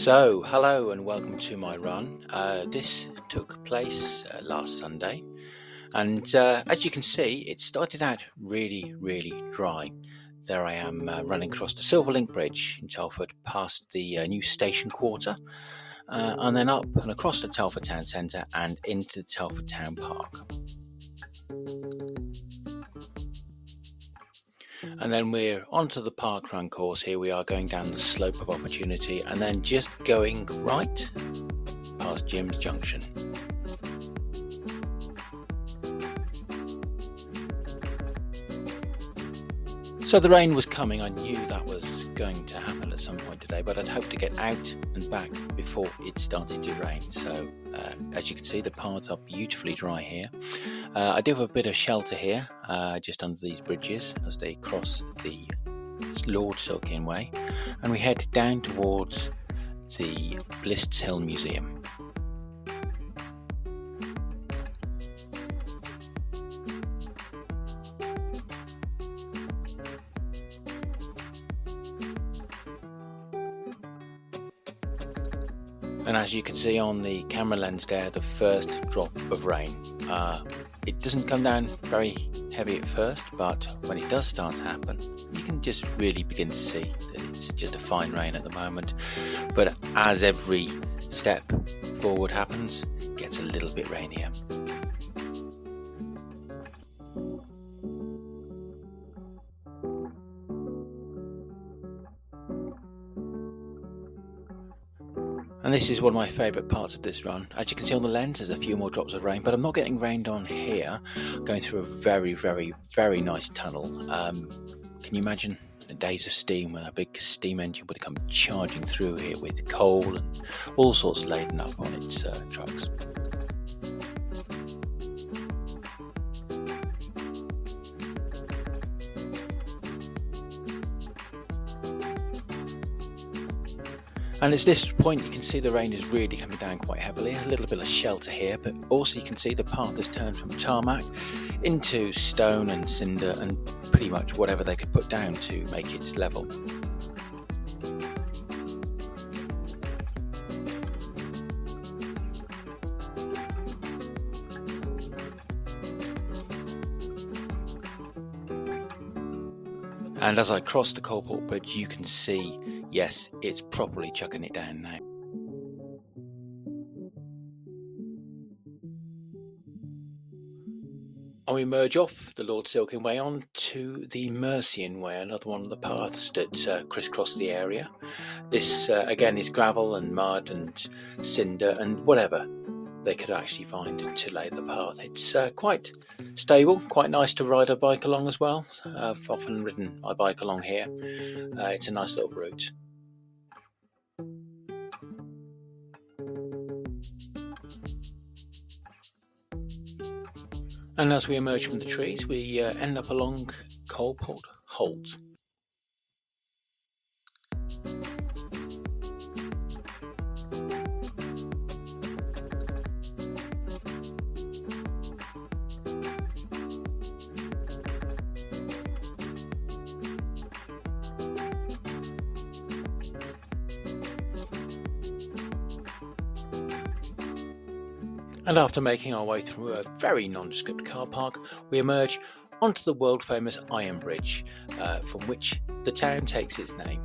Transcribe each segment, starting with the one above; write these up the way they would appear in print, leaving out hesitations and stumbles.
So, hello and welcome to my run. This took place last Sunday, and as you can see, it started out really dry. There I am running across the Silverlink Bridge in Telford, past the new station quarter, and then up and across the Telford Town Centre and into the Telford Town Park. And then we're onto the park run course. Here we are going down the slope of opportunity and then just going right past Jim's Junction. So the rain was coming. I knew that was going to happen at some point today, but I'd hoped to get out and back before it started to rain. So as you can see, the paths are beautifully dry here. I do have a bit of shelter here, just under these bridges as they cross the Lord Silkian Way, and we head down towards the Blists Hill Museum. And as you can see on the camera lens there, the first drop of rain. It doesn't come down very heavy at first, but when it does start to happen, you can just really begin to see that it's just a fine rain at the moment. But as every step forward happens, it gets a little bit rainier. And this is one of my favourite parts of this run. As you can see on the lens, there's a few more drops of rain, but I'm not getting rained on here. I'm going through a very nice tunnel. Can you imagine the days of steam when a big steam engine would come charging through here with coal and all sorts laden up on its trucks? And at this point you can see the rain is really coming down quite heavily. A little bit of shelter here, but also you can see the path has turned from tarmac into stone and cinder and pretty much whatever they could put down to make it level. And as I cross the Coalport Bridge, you can see, yes, it's properly chucking it down now. And we merge off the Lord Silkian Way onto the Mercian Way, another one of the paths that crisscross the area. This, again, is gravel and mud and cinder and whatever they could actually find to lay the path. It's quite stable, quite nice to ride a bike along as well. I've often ridden my bike along here. It's a nice little route. And as we emerge from the trees, we end up along Coalport Holt. And after making our way through a very nondescript car park, we emerge onto the world famous Iron Bridge, from which the town takes its name.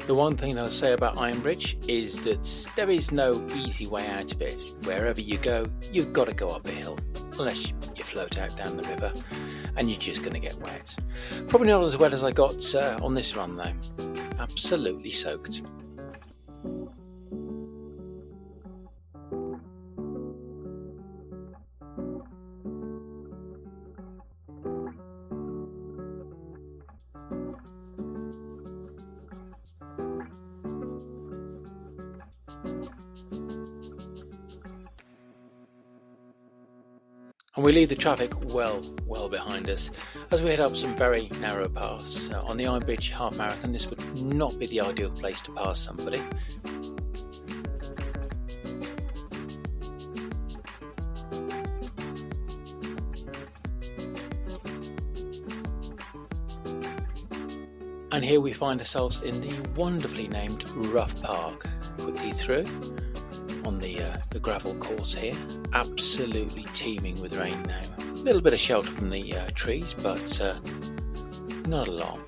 The one thing I'll say about Iron Bridge is that there is no easy way out of it. Wherever you go, you've got to go up a hill, unless you float out down the river, and you're just going to get wet. Probably not as wet as I got on this run though. Absolutely soaked. And we leave the traffic well behind us as we head up some very narrow paths. On the Iron Bridge half marathon, this would not be the ideal place to pass somebody. And here we find ourselves in the wonderfully named Rough Park. Quickly through on the gravel course here, absolutely teeming with rain now. A little bit of shelter from the trees, but not a lot.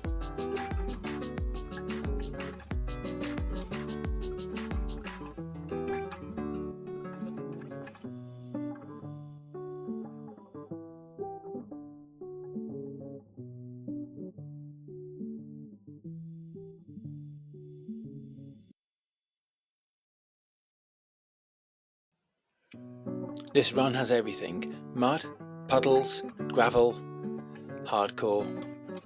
This run has everything: mud, puddles, gravel, hardcore,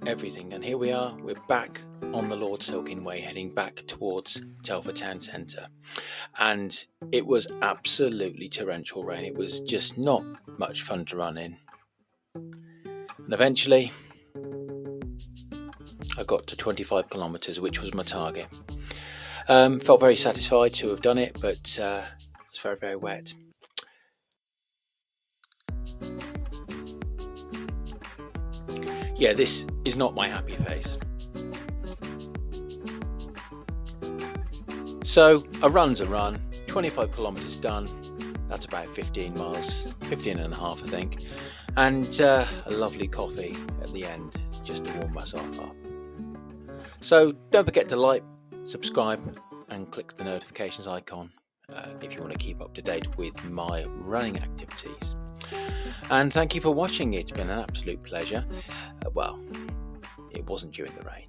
everything. And here we are, we're back on the Lord Silkin Way, heading back towards Telford Town Centre. And it was absolutely torrential rain. It was just not much fun to run in. And eventually, I got to 25 kilometres, which was my target. Felt very satisfied to have done it, but it's very, very wet. Yeah, this is not my happy face. So a run's a run, 25 kilometres done, that's about 15 miles, 15 and a half I think, and a lovely coffee at the end just to warm myself up. So don't forget to like, subscribe and click the notifications icon if you want to keep up to date with my running activities. And thank you for watching. It's been an absolute pleasure. Well, it wasn't during the rain.